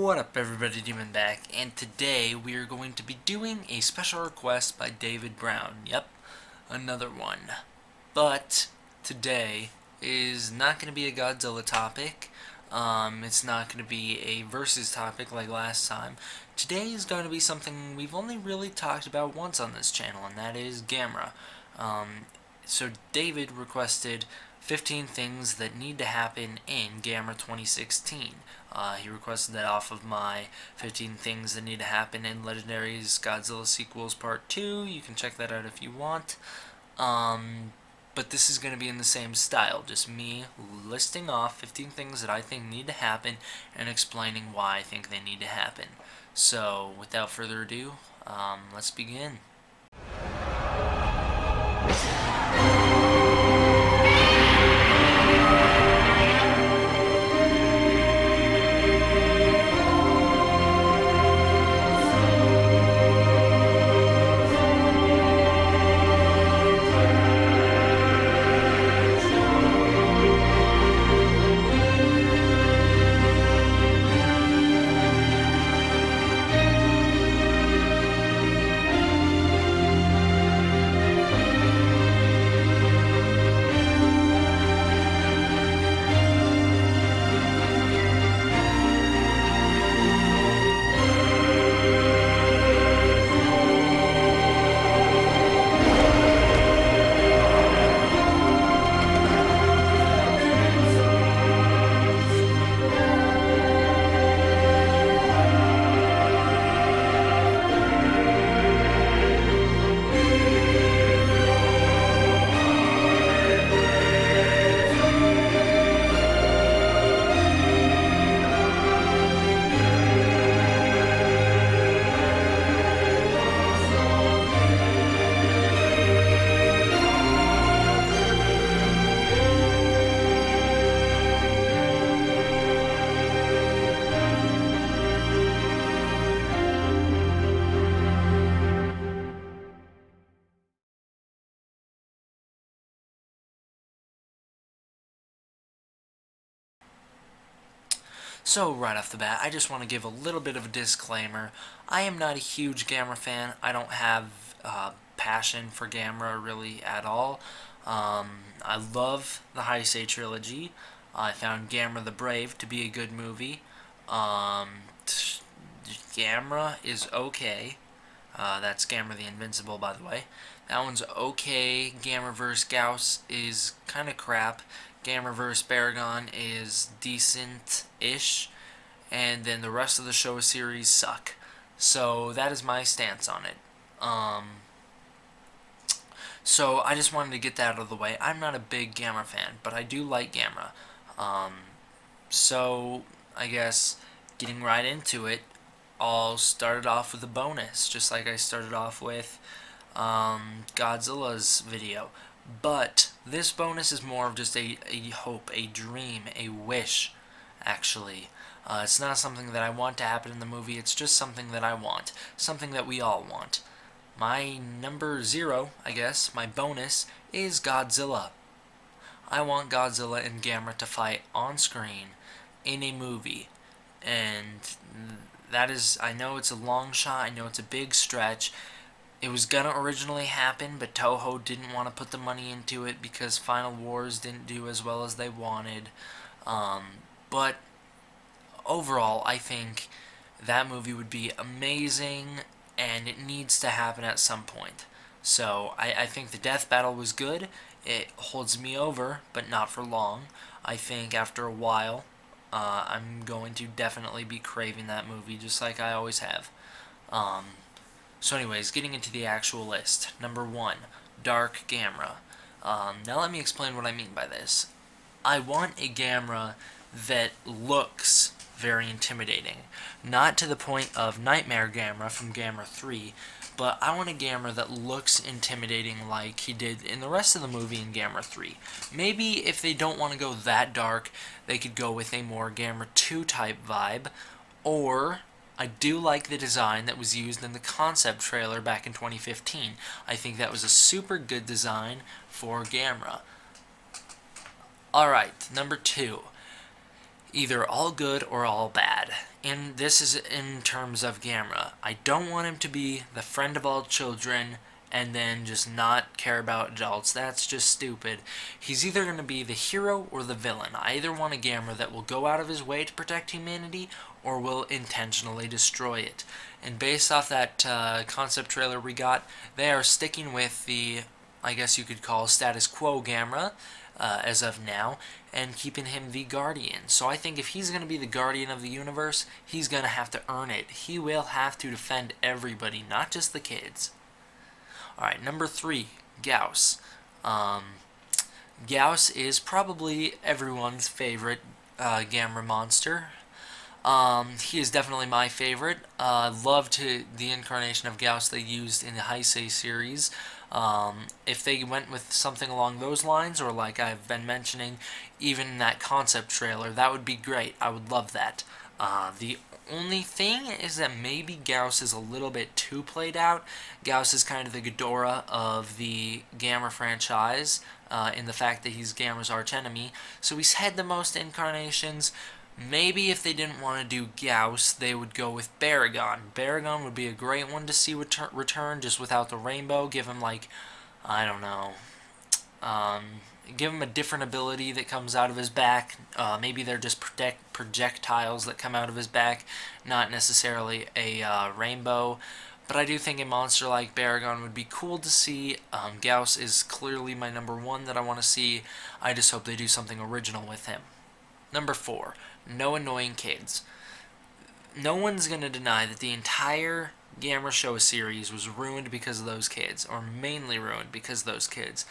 What up everybody, Demon back, and today we are going to be doing a special request by David Brown. Yep, another one. But today is not going to be a Godzilla topic. It's not going to be a versus topic like last time. Today is going to be something we've only really talked about once on this channel, and that is Gamera. So David requested 15 things that need to happen in Gamera 2016. He requested that off of my 15 things that need to happen in Legendary's Godzilla Sequels Part 2. You can check that out if you want. But this is going to be in the same style, just me listing off 15 things that I think need to happen and explaining why I think they need to happen. So, without further ado, let's begin. So, right off the bat, I just want to give a little bit of a disclaimer. I am not a huge Gamera fan. I don't have passion for Gamera really at all. I love the Heisei trilogy. I found Gamera the Brave to be a good movie. Gamera is okay. That's Gamera the Invincible, by the way. That one's okay. Gamera vs. Gauss is kind of crap. Gamera vs. Baragon is decent-ish. And then the rest of the show series suck. So that is my stance on it. So I just wanted to get that out of the way. I'm not a big Gamera fan, but I do like Gamera. So I guess getting right into it, I'll start it off with a bonus, just like I started off with Godzilla's video. But this bonus is more of just a hope, a dream, a wish, actually. It's not something that I want to happen in the movie, it's just something that I want. Something that we all want. My number 0, I guess, my bonus, is Godzilla. I want Godzilla and Gamera to fight on screen in a movie. And that is, I know it's a long shot, I know it's a big stretch. It was gonna originally happen, but Toho didn't want to put the money into it because Final Wars didn't do as well as they wanted. But overall, I think that movie would be amazing, and it needs to happen at some point. So, I think the death battle was good. It holds me over, but not for long. I think after a while, I'm going to definitely be craving that movie, just like I always have. So anyways, getting into the actual list. Number 1, Dark Gamera. Now let me explain what I mean by this. I want a Gamera that looks very intimidating. Not to the point of Nightmare Gamera from Gamera 3, but I want a Gamera that looks intimidating like he did in the rest of the movie in Gamera 3. Maybe if they don't want to go that dark, they could go with a more Gamera 2 type vibe, or I do like the design that was used in the concept trailer back in 2015. I think that was a super good design for Gamera. Alright, number 2. either all good or all bad. And this is in terms of Gamera. I don't want him to be the friend of all children and then just not care about adults. That's just stupid. He's either going to be the hero or the villain. I either want a Gamera that will go out of his way to protect humanity or will intentionally destroy it. And based off that concept trailer we got, they are sticking with the, I guess you could call, status quo Gamera as of now, and keeping him the Guardian. So I think if he's going to be the Guardian of the universe, he's going to have to earn it. He will have to defend everybody, not just the kids. Alright, number 3, Gauss. Gauss is probably everyone's favorite Gamera monster. He is definitely my favorite. Loved the incarnation of Gauss they used in the Heisei series. If they went with something along those lines, or like I've been mentioning, even that concept trailer, that would be great. I would love that. The only thing is that maybe Gauss is a little bit too played out. Gauss is kind of the Ghidorah of the Gamera franchise, in the fact that he's Gamera's archenemy. So he's had the most incarnations. Maybe if they didn't want to do Gauss, they would go with Baragon. Baragon would be a great one to see return, just without the rainbow. Give him, like, I don't know, give him a different ability that comes out of his back. Maybe they're just projectiles that come out of his back, not necessarily a rainbow. But I do think a monster like Baragon would be cool to see. Gauss is clearly my number 1 that I want to see. I just hope they do something original with him. Number 4, no annoying kids. No one's going to deny that the entire Gamera Show series was ruined because of those kids, or mainly ruined because of those kids.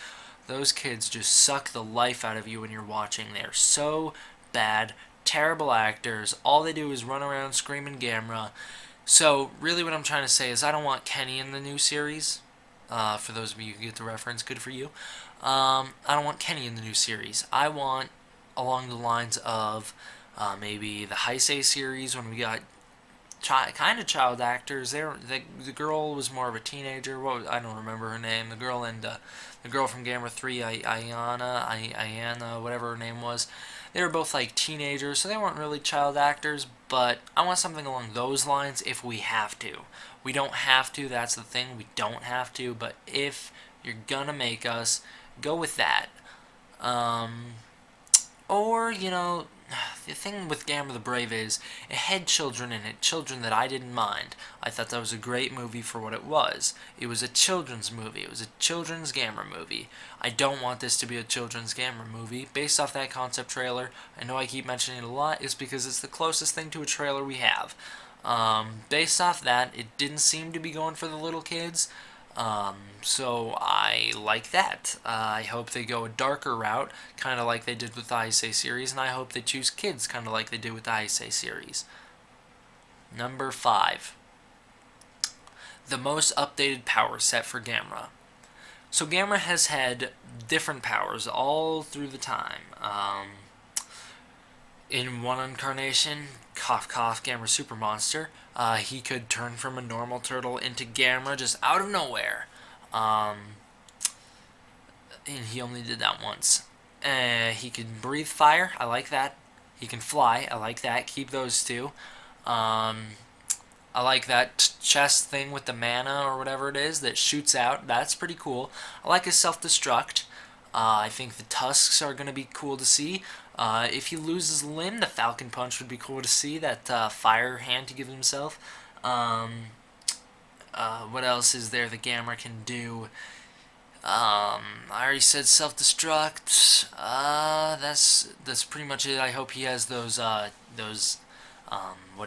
Those kids just suck the life out of you when you're watching. They're so bad, terrible actors. All they do is run around screaming Gamera. So, really what I'm trying to say is I don't want Kenny in the new series. For those of you who get the reference, good for you. I don't want Kenny in the new series. I want along the lines of maybe the Heisei series when we got kind of child actors. The girl was more of a teenager. I don't remember her name. The girl from Gamera 3, Ayana, whatever her name was. They were both like teenagers, so they weren't really child actors. But I want something along those lines if we have to. We don't have to. That's the thing. We don't have to. But if you're gonna make us, go with that. Or, the thing with Gamera the Brave is, it had children in it, children that I didn't mind. I thought that was a great movie for what it was. It was a children's movie. It was a children's Gamera movie. I don't want this to be a children's Gamera movie. Based off that concept trailer, I know I keep mentioning it a lot, it's because it's the closest thing to a trailer we have. Based off that, it didn't seem to be going for the little kids. So I like that. I hope they go a darker route, kind of like they did with the Heisei series, and I hope they choose kids, kind of like they did with the Heisei series. Number 5. The most updated power set for Gamera. So Gamera has had different powers all through the time. In one incarnation, cough cough, Gamera Super Monster, he could turn from a normal turtle into Gamera just out of nowhere. And he only did that once. He can breathe fire, I like that. He can fly, I like that. Keep those two. I like that chest thing with the mana or whatever it is that shoots out. That's pretty cool. I like his self-destruct. I think the tusks are going to be cool to see. If he loses a limb, the Falcon Punch would be cool to see. That fire hand to give himself. What else is there that Gamera can do? I already said self-destruct. That's pretty much it. I hope he has those what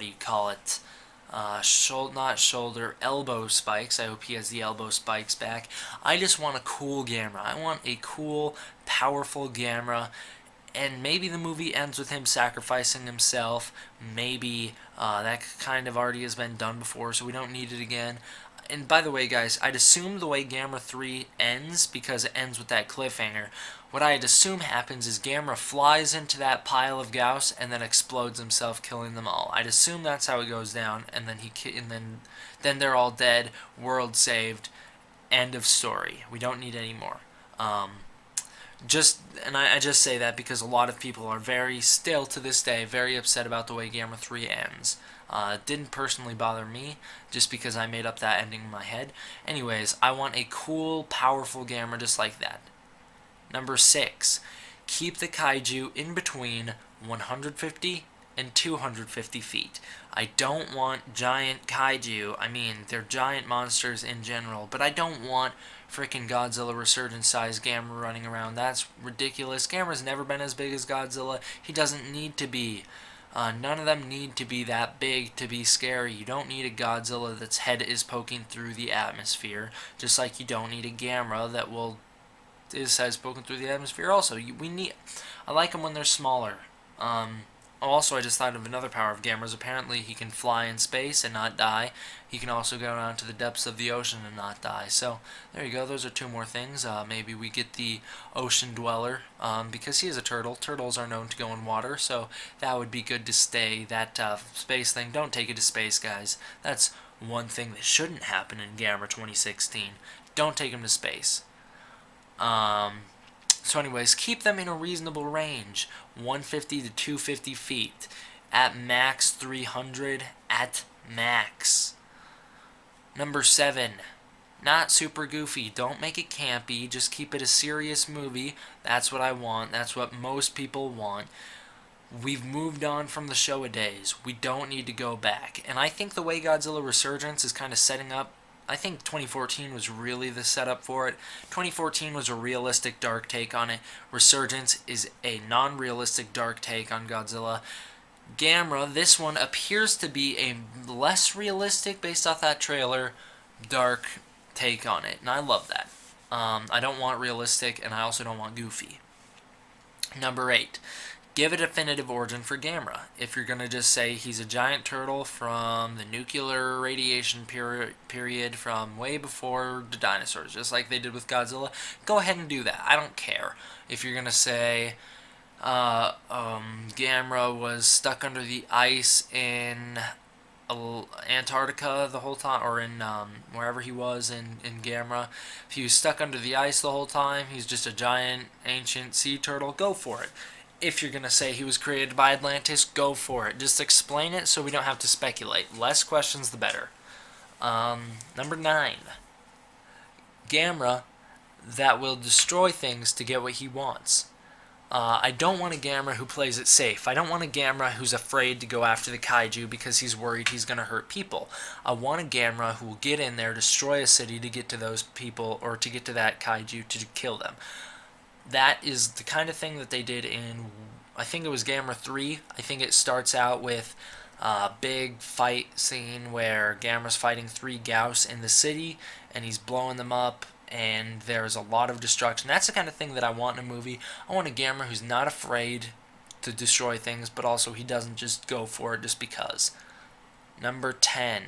do you call it? Elbow spikes. I hope he has the elbow spikes back. I just want a cool Gamera. I want a cool, powerful Gamera. And maybe the movie ends with him sacrificing himself. Maybe that kind of already has been done before, so we don't need it again. And by the way, guys, I'd assume the way Gamera 3 ends, because it ends with that cliffhanger, what I'd assume happens is Gamera flies into that pile of Gauss and then explodes himself, killing them all. I'd assume that's how it goes down, and then they're all dead, world saved, end of story. We don't need any more. I just say that because a lot of people are still to this day, very upset about the way Gamera 3 ends. It didn't personally bother me, just because I made up that ending in my head. Anyways, I want a cool, powerful Gamera just like that. Number 6, keep the kaiju in between 150 and 250 feet. I don't want giant kaiju. I mean, they're giant monsters in general, but I don't want freaking Godzilla Resurgence size Gamera running around. That's ridiculous. Gamera's never been as big as Godzilla. He doesn't need to be. None of them need to be that big to be scary. You don't need a Godzilla that's head is poking through the atmosphere, just like you don't need a Gamera that will his head poking through the atmosphere. Also, I like them when they're smaller. Also, I just thought of another power of Gamera's. Apparently, he can fly in space and not die. He can also go down to the depths of the ocean and not die. So, there you go. Those are two more things. Maybe we get the Ocean Dweller, because he is a turtle. Turtles are known to go in water, so that would be good to stay. That space thing, don't take it to space, guys. That's one thing that shouldn't happen in Gamera 2016. Don't take him to space. So anyways, keep them in a reasonable range, 150 to 250 feet, at max 300, at max. Number 7, not super goofy. Don't make it campy, just keep it a serious movie. That's what I want. That's what most people want. We've moved on from the Showa days. We don't need to go back. And I think the way Godzilla Resurgence is kind of setting up, I think 2014 was really the setup for it. 2014 was a realistic dark take on it. Resurgence is a non-realistic dark take on Godzilla. Gamera, this one appears to be a less realistic, based off that trailer, dark take on it. And I love that. I don't want realistic, and I also don't want goofy. Number 8. Give a definitive origin for Gamera. If you're going to just say he's a giant turtle from the nuclear radiation period from way before the dinosaurs, just like they did with Godzilla, go ahead and do that. I don't care. If you're going to say Gamera was stuck under the ice in Antarctica the whole time, or in wherever he was in Gamera, if he was stuck under the ice the whole time, he's just a giant ancient sea turtle, go for it. If you're going to say he was created by Atlantis, go for it. Just explain it so we don't have to speculate. Less questions, the better. Number 9. Gamera that will destroy things to get what he wants. I don't want a Gamera who plays it safe. I don't want a Gamera who's afraid to go after the kaiju because he's worried he's going to hurt people. I want a Gamera who will get in there, destroy a city to get to those people, or to get to that kaiju to kill them. That is the kind of thing that they did in, I think it was Gamera 3. I think it starts out with a big fight scene where Gamera's fighting 3 Gauss in the city, and he's blowing them up, and there's a lot of destruction. That's the kind of thing that I want in a movie. I want a Gamera who's not afraid to destroy things, but also he doesn't just go for it just because. Number 10.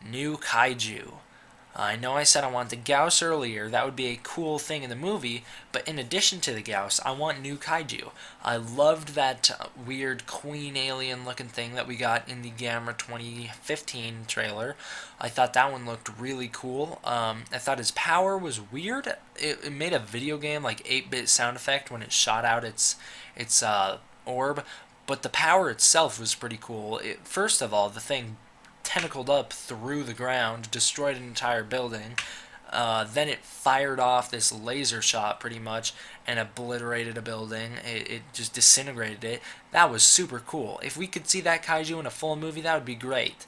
New Kaiju. I know I said I want the Gauss earlier. That would be a cool thing in the movie, but in addition to the Gauss, I want new Kaiju. I loved that weird queen alien looking thing that we got in the Gamera 2015 trailer. I thought that one looked really cool. I thought his power was weird. It made a video game like 8-bit sound effect when it shot out its orb, but the power itself was pretty cool. First of all, the thing tentacled up through the ground, destroyed an entire building. Then it fired off this laser shot pretty much and obliterated a building. It just disintegrated it. That was super cool. If we could see that kaiju in a full movie, that would be great.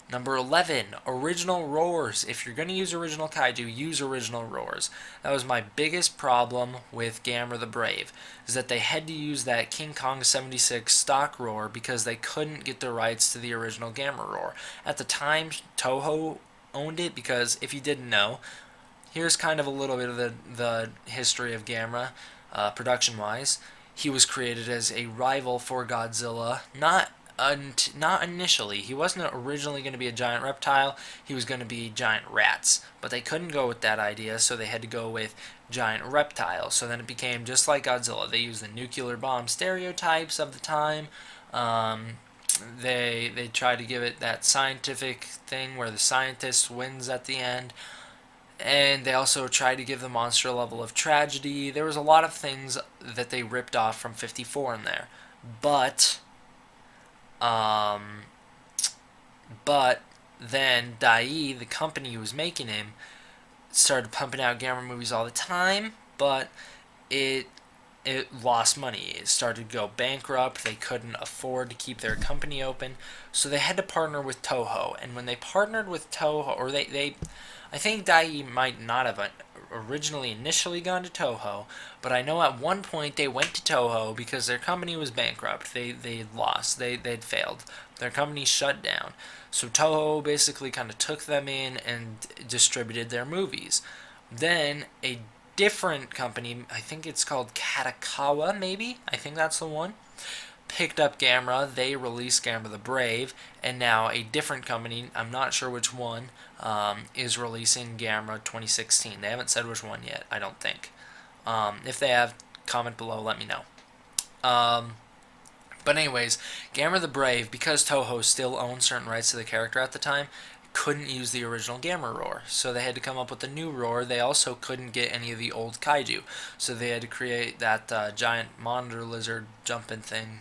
Number 11, original roars. If you're going to use original kaiju, use original roars. That was my biggest problem with Gamera the Brave, is that they had to use that King Kong 76 stock roar because they couldn't get the rights to the original Gamera roar. At the time, Toho owned it, because if you didn't know, here's kind of a little bit of the history of Gamera, production-wise. He was created as a rival for Godzilla, not initially. He wasn't originally going to be a giant reptile. He was going to be giant rats. But they couldn't go with that idea, so they had to go with giant reptiles. So then it became just like Godzilla. They used the nuclear bomb stereotypes of the time. They tried to give it that scientific thing where the scientist wins at the end. And they also tried to give the monster a level of tragedy. There was a lot of things that they ripped off from 54 in there. But, um, but then Dai, the company who was making him, started pumping out Gamera movies all the time, but it it lost money. It started to go bankrupt. They couldn't afford to keep their company open, so they had to partner with Toho. And when they partnered with Toho, or they I think Dai might not have originally initially gone to Toho, but I know at one point they went to Toho because their company was bankrupt. They had lost. They'd failed. Their company shut down. So Toho basically kind of took them in and distributed their movies. Then a different company, I think it's called Katakawa, maybe? I think that's the one. Picked up Gamera, they released Gamera the Brave, and now a different company, I'm not sure which one, is releasing Gamera 2016. They haven't said which one yet, I don't think. If they have, comment below, let me know. But anyways, Gamera the Brave, because Toho still owned certain rights to the character at the time, couldn't use the original Gamera roar, so they had to come up with a new roar. They also couldn't get any of the old Kaiju, so they had to create that giant monitor lizard jumping thing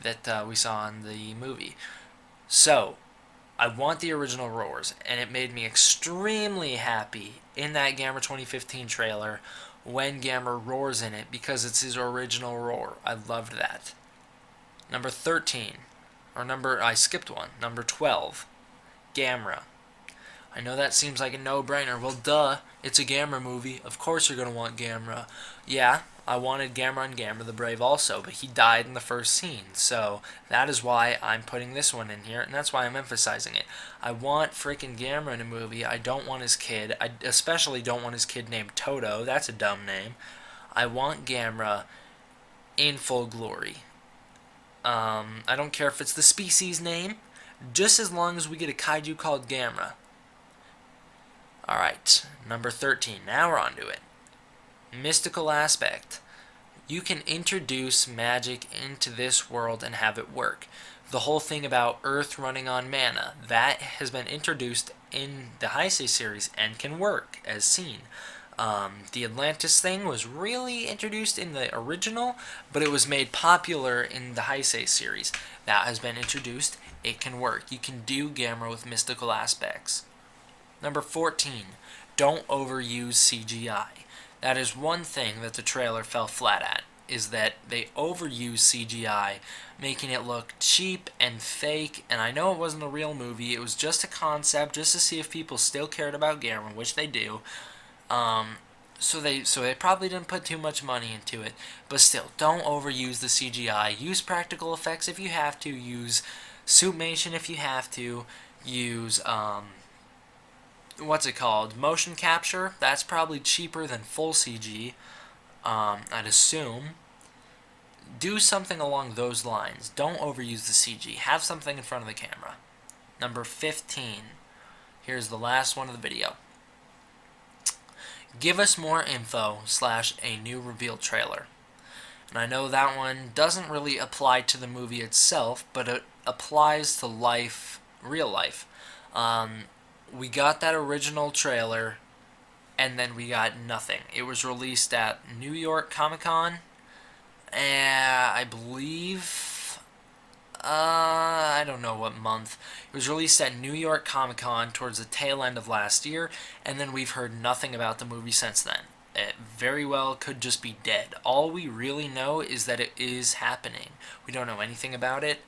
that we saw in the movie. So, I want the original roars, and it made me extremely happy in that Gamera 2015 trailer when Gamera roars in it because it's his original roar. I loved that. Number 13, I skipped one. Number 12, Gamera. I know that seems like a no-brainer. Well, duh, it's a Gamera movie. Of course you're going to want Gamera. Yeah, I wanted Gamera and Gamera the Brave also, but he died in the first scene. So that is why I'm putting this one in here, and that's why I'm emphasizing it. I want freaking Gamera in a movie. I don't want his kid. I especially don't want his kid named Toto. That's a dumb name. I want Gamera in full glory. I don't care if it's the species name, just as long as we get a kaiju called Gamera. Alright, number 13. Now we're on to it. Mystical aspect. You can introduce magic into this world and have it work. The whole thing about Earth running on mana, that has been introduced in the Heisei series and can work, as seen. The Atlantis thing was really introduced in the original, but it was made popular in the Heisei series. That has been introduced. It can work. You can do Gamera with mystical aspects. Number 14. Don't overuse CGI. That is one thing that the trailer fell flat at, is that they overuse CGI, making it look cheap and fake, and I know it wasn't a real movie, it was just a concept, just to see if people still cared about Gamera, which they do. So they probably didn't put too much money into it, but still, don't overuse the CGI. Use practical effects if you have to, use Suitmation if you have to, use, what's it called? Motion capture. That's probably cheaper than full CG, I'd assume. Do something along those lines. Don't overuse the CG. Have something in front of the camera. Number 15. Here's the last one of the video. Give us more info / a new reveal trailer. And I know that one doesn't really apply to the movie itself, but it applies to life, real life. We got that original trailer, and then we got nothing. It was released at New York Comic Con, I believe, I don't know what month. It was released at New York Comic Con towards the tail end of last year, and then we've heard nothing about the movie since then. It very well could just be dead. All we really know is that it is happening. We don't know anything about it,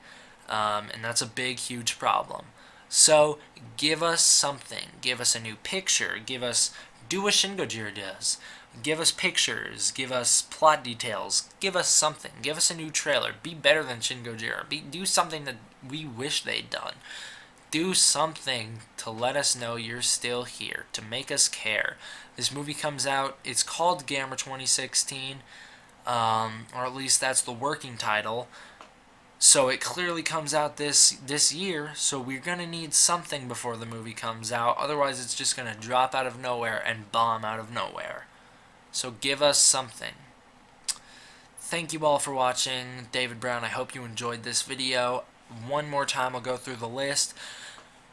and that's a big, huge problem. So, give us something. Give us a new picture. Do what Shin Gojira does. Give us pictures. Give us plot details. Give us something. Give us a new trailer. Be better than Shin Gojira. Do something that we wish they'd done. Do something to let us know you're still here, to make us care. This movie comes out, it's called Gamera 2016, or at least that's the working title. So it clearly comes out this year, so we're going to need something before the movie comes out. Otherwise, it's just going to drop out of nowhere and bomb out of nowhere. So give us something. Thank you all for watching. David Brown, I hope you enjoyed this video. One more time, I'll go through the list.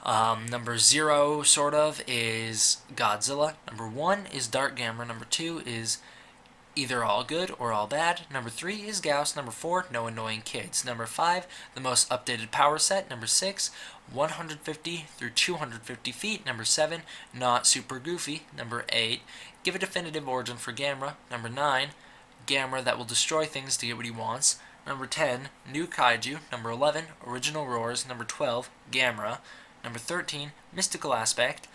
Number 0, sort of, is Godzilla. Number 1 is Dark Gamera. Number 2 is Either All Good or All Bad. Number 3 is Gauss. Number 4, No Annoying Kids. Number 5, the most updated power set. Number 6, 150 through 250 feet. Number 7, Not Super Goofy. Number 8, Give a Definitive Origin for Gamera. Number 9, Gamera that will destroy things to get what he wants. Number 10, New Kaiju. Number 11, Original Roars. Number 12, Gamera. Number 13, Mystical Aspect.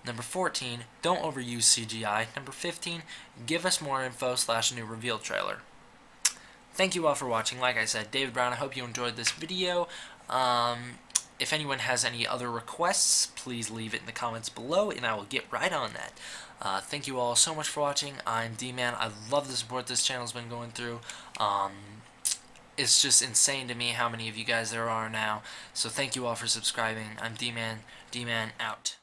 Number 14, Don't Overuse CGI. Number 15, Give us more info / new reveal trailer. Thank you all for watching. Like I said, David Brown, I hope you enjoyed this video. If anyone has any other requests, please leave it in the comments below, and I will get right on that. Thank you all so much for watching. I'm D-Man. I love the support this channel's been going through. It's just insane to me how many of you guys there are now. So thank you all for subscribing. I'm D-Man. D-Man out.